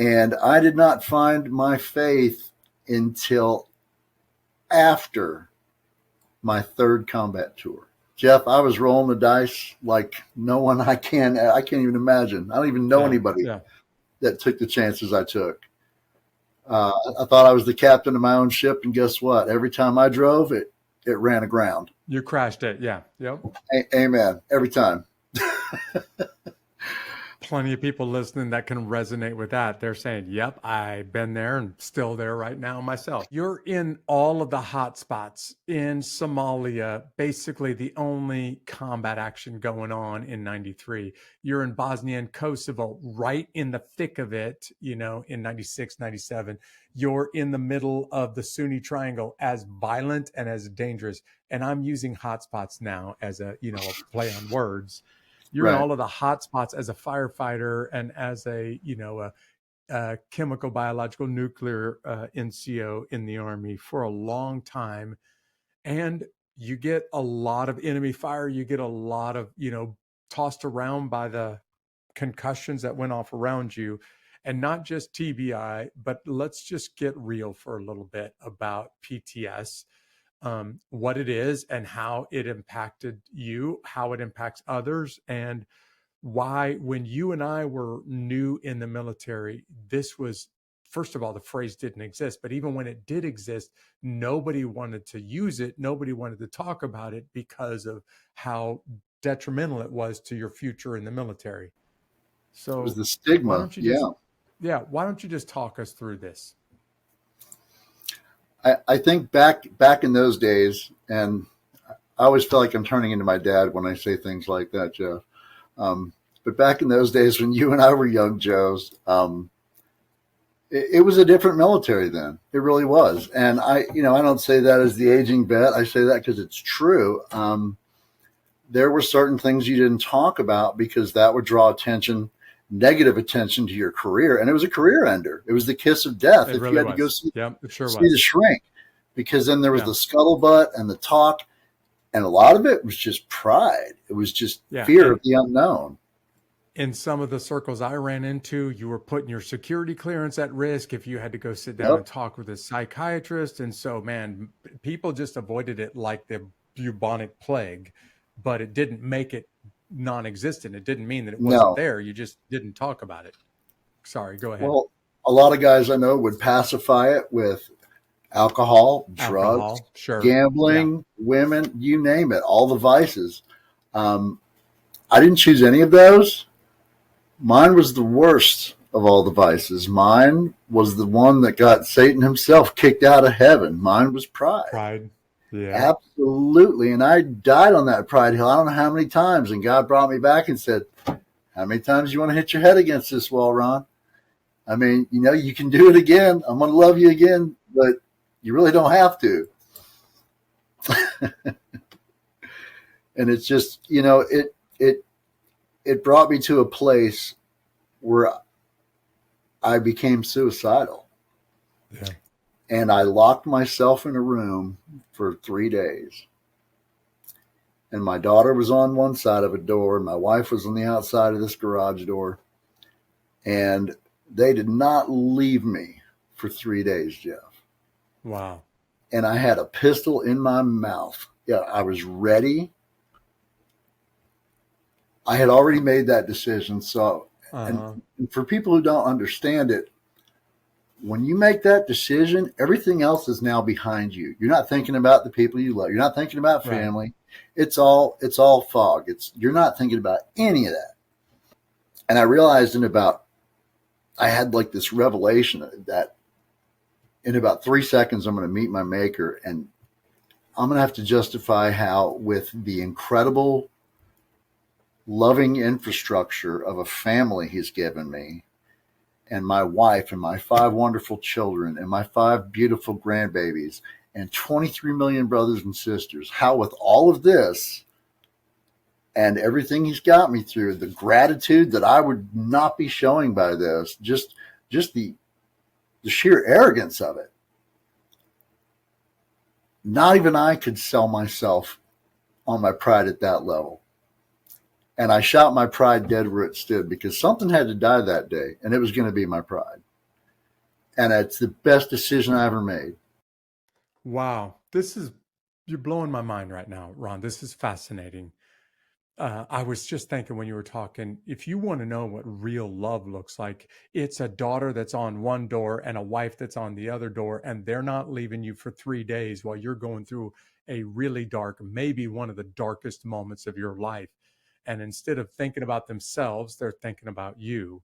And I did not find my faith until after my third combat tour. Jeff, I was rolling the dice like no one I can't even imagine. I don't even know anybody that took the chances I took. I thought I was the captain of my own ship, and guess what? Every time I drove, it ran aground. You crashed it, yeah. Yep. Amen. Every time. Plenty of people listening that can resonate with that. They're saying, yep, I've been there and still there right now myself. You're in all of the hot spots in Somalia, basically the only combat action going on in 93. You're in Bosnia and Kosovo, right in the thick of it, in 96, 97. You're in the middle of the Sunni Triangle, as violent and as dangerous. And I'm using hot spots now as a play on words. You're in all of the hot spots as a firefighter and as a chemical, biological, nuclear NCO in the Army for a long time. And you get a lot of enemy fire. You get a lot of, tossed around by the concussions that went off around you. And not just TBI, but let's just get real for a little bit about PTS. What it is and how it impacted you, how it impacts others, and why, when you and I were new in the military, this was, first of all, the phrase didn't exist, but even when it did exist, nobody wanted to use it. Nobody wanted to talk about it because of how detrimental it was to your future in the military. So it was the stigma. Why don't you just talk us through this? I think back in those days, and I always feel like I'm turning into my dad when I say things like that, Jeff. But back in those days when you and I were young Joes, it was a different military then. It really was. And I don't say that as the aging vet. I say that because it's true. There were certain things you didn't talk about because that would draw negative attention to your career. And it was a career ender. It was the kiss of death. If you had to go see the shrink, because then there was the scuttlebutt and the talk. And a lot of it was just pride. It was just fear of the unknown. In some of the circles I ran into, you were putting your security clearance at risk if you had to go sit down and talk with a psychiatrist. And so, man, people just avoided it like the bubonic plague, but it didn't make it non-existent. It didn't mean that it wasn't there. You just didn't talk about it. Sorry, go ahead. Well, a lot of guys I know would pacify it with alcohol, drugs, gambling, women, you name it, all the vices. I didn't choose any of those. Mine was the worst of all the vices. Mine was the one that got Satan himself kicked out of heaven. Mine was pride. Yeah, absolutely. And I died on that pride hill. I don't know how many times. And God brought me back and said, how many times do you want to hit your head against this wall, Ron? I mean, you can do it again. I'm going to love you again, but you really don't have to. And it's just, it brought me to a place where I became suicidal. Yeah. And I locked myself in a room for 3 days. And my daughter was on one side of a door. And my wife was on the outside of this garage door. And they did not leave me for 3 days, Jeff. Wow. And I had a pistol in my mouth. Yeah, I was ready. I had already made that decision. So, and for people who don't understand it, when you make that decision, everything else is now behind you. You're not thinking about the people you love. You're not thinking about family. Right. It's all fog. You're not thinking about any of that. And I realized I had like this revelation that in about 3 seconds, I'm going to meet my maker, and I'm going to have to justify how, with the incredible loving infrastructure of a family he's given me, and my wife and my 5 wonderful children and my 5 beautiful grandbabies and 23 million brothers and sisters, how with all of this and everything he's got me through, the gratitude that I would not be showing by this, just the sheer arrogance of it. Not even I could sell myself on my pride at that level. And I shot my pride dead where it stood, because something had to die that day, and it was going to be my pride. And it's the best decision I ever made. Wow. You're blowing my mind right now, Ron. This is fascinating. I was just thinking when you were talking, if you want to know what real love looks like, it's a daughter that's on one door and a wife that's on the other door, and they're not leaving you for 3 days while you're going through a really dark, maybe one of the darkest moments of your life. And instead of thinking about themselves, they're thinking about you.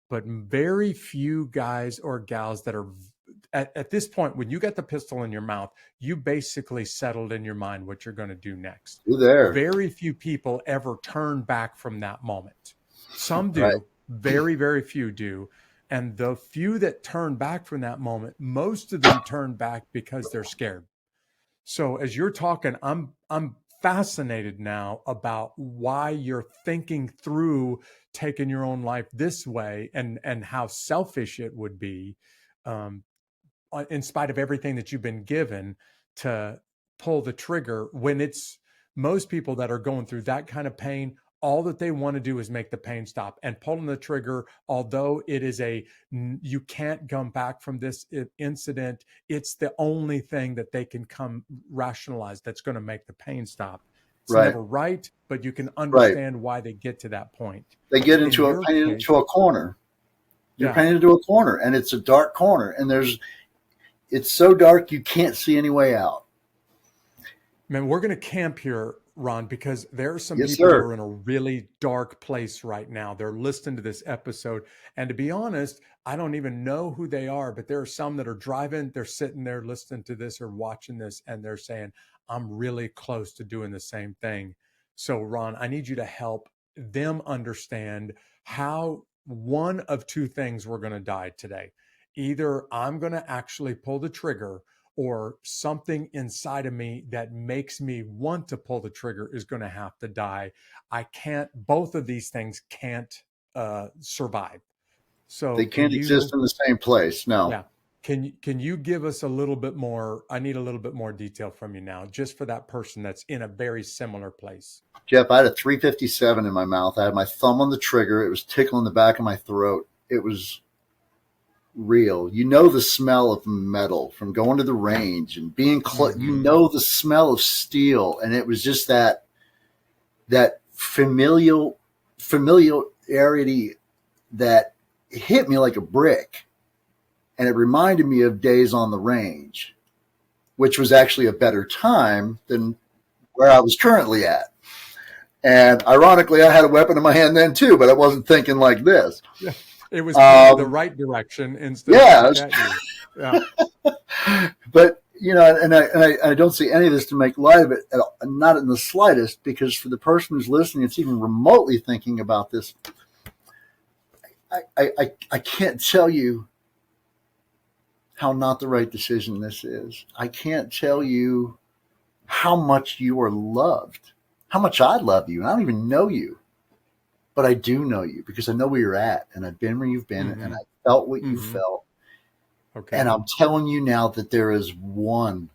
But very few guys or gals that are at this point, when you get the pistol in your mouth, you basically settled in your mind what you're going to do next. You're there. Very few people ever turn back from that moment. Some do, Right. very, very few do. And the few that turn back from that moment, most of them turn back because they're scared. So as you're talking, I'm fascinated now about why you're thinking through taking your own life this way and how selfish it would be, um, in spite of everything that you've been given, to pull the trigger when it's most people that are going through that kind of pain. All that they want to do is make the pain stop, and pulling the trigger, although it is you can't come back from this incident, it's the only thing that they can come rationalize that's going to make the pain stop. It's Right. never right, but you can Right. understand why they get to that point. They get In into your painted case, into a corner. You're yeah, painted into a corner, and it's a dark corner, and it's so dark you can't see any way out. man, we're going to camp here, Ron, because there are some Yes, people who sir. are in a really dark place right now. They're listening to this episode. And to be honest, I don't even know who they are, but there are some that are driving, they're sitting there listening to this or watching this, and they're saying, I'm really close to doing the same thing. So, Ron, I need you to help them understand how one of two things we're going to die today. Either I'm going to actually pull the trigger, or something inside of me that makes me want to pull the trigger is going to have to die. Both of these things can't survive. So They can't exist in the same place. No. yeah, can you give us a little bit more? I need a little bit more detail from you now, just for that person that's in a very similar place. Jeff, I had a 357 in my mouth. I had my thumb on the trigger. It was tickling the back of my throat. It was real. You know the smell of metal from going to the range and being close. You know the smell of steel, and it was just that familiarity that hit me like a brick, and it reminded me of days on the range, which was actually a better time than where I was currently at. And ironically, I had a weapon in my hand then too, but I wasn't thinking like this. Yeah, it was pointed the right direction instead of at you. Yeah. But and I don't see any of this to make light of it, not in the slightest, because for the person who's listening, it's even remotely thinking about this. I can't tell you how not the right decision this is. I can't tell you how much you are loved, how much I love you. And I don't even know you, but I do know you because I know where you're at, and I've been where you've been, and I felt what you felt. Okay. And I'm telling you now that there is one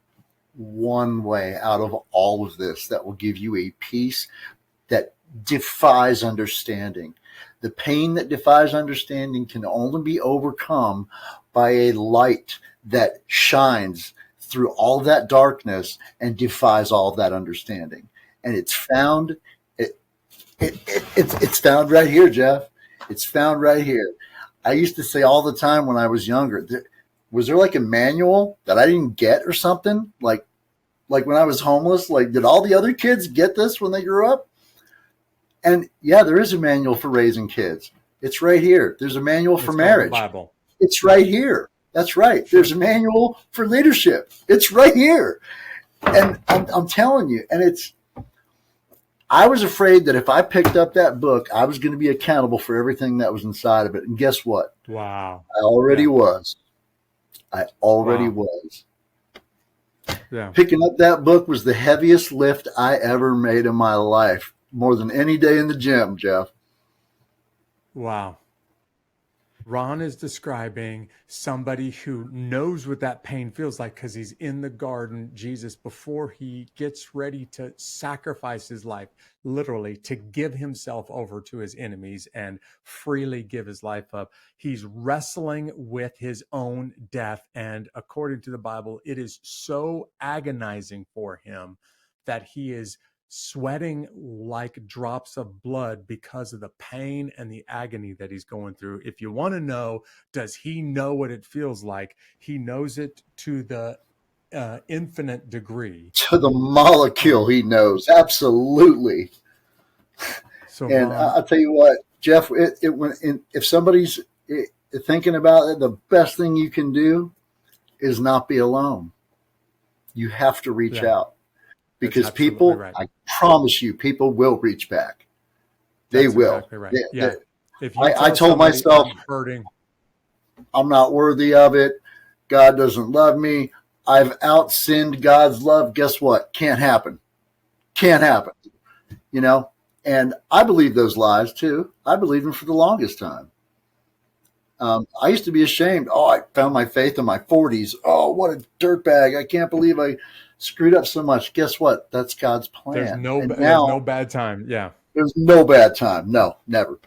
way out of all of this that will give you a peace that defies understanding. The pain that defies understanding can only be overcome by a light that shines through all that darkness and defies all of that understanding. And it's found it's found right here, Jeff. It's found right here. I used to say all the time when I was younger, was there like a manual that I didn't get or something? Like when I was homeless, like did all the other kids get this when they grew up? And yeah, there is a manual for raising kids. It's right here. There's a manual for marriage. Bible. It's right here. That's right. There's a manual for leadership. It's right here. And I'm telling you, and I was afraid that if I picked up that book, I was going to be accountable for everything that was inside of it. And guess what? Wow. I already was. I already was. Yeah. Picking up that book was the heaviest lift I ever made in my life, more than any day in the gym, Jeff. Wow. Ron is describing somebody who knows what that pain feels like because he's in the garden, Jesus, before he gets ready to sacrifice his life, literally to give himself over to his enemies and freely give his life up. He's wrestling with his own death. And according to the Bible, it is so agonizing for him that he is sweating like drops of blood because of the pain and the agony that he's going through. If you want to know, does he know what it feels like? He knows it to the infinite degree. To the molecule, he knows. Absolutely. So, And Ron, I'll tell you what, Jeff, if somebody's thinking about it, the best thing you can do is not be alone. You have to reach yeah, out that's because absolutely people, right. I promise you, people will reach back. They That's will. exactly right. Yeah. If you I tell told somebody myself, I'm hurting, I'm not worthy of it. God doesn't love me. I've outsinned God's love. Guess what? Can't happen. Can't happen. You know? And I believe those lies too. I believed them for the longest time. I used to be ashamed. Oh, I found my faith in my 40s. Oh, what a dirtbag. I can't believe I screwed up so much. Guess what? That's God's plan. And there's no now bad time. Yeah. there's no bad time. No, never.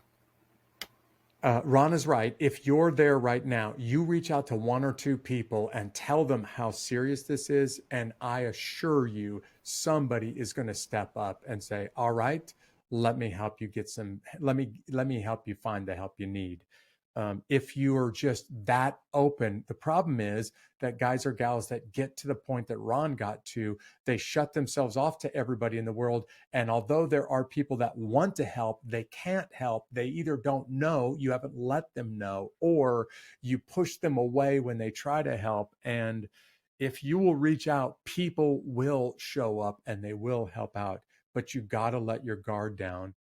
Ron is right. If you're there right now, you reach out to one or two people and tell them how serious this is. And I assure you, somebody is going to step up and say, all right, let me help you get some, let me help you find the help you need. If you are just that open, the problem is that guys or gals that get to the point that Ron got to, they shut themselves off to everybody in the world. And although there are people that want to help, they can't help. They either don't know, you haven't let them know, or you push them away when they try to help. And if you will reach out, people will show up and they will help out. But you got to let your guard down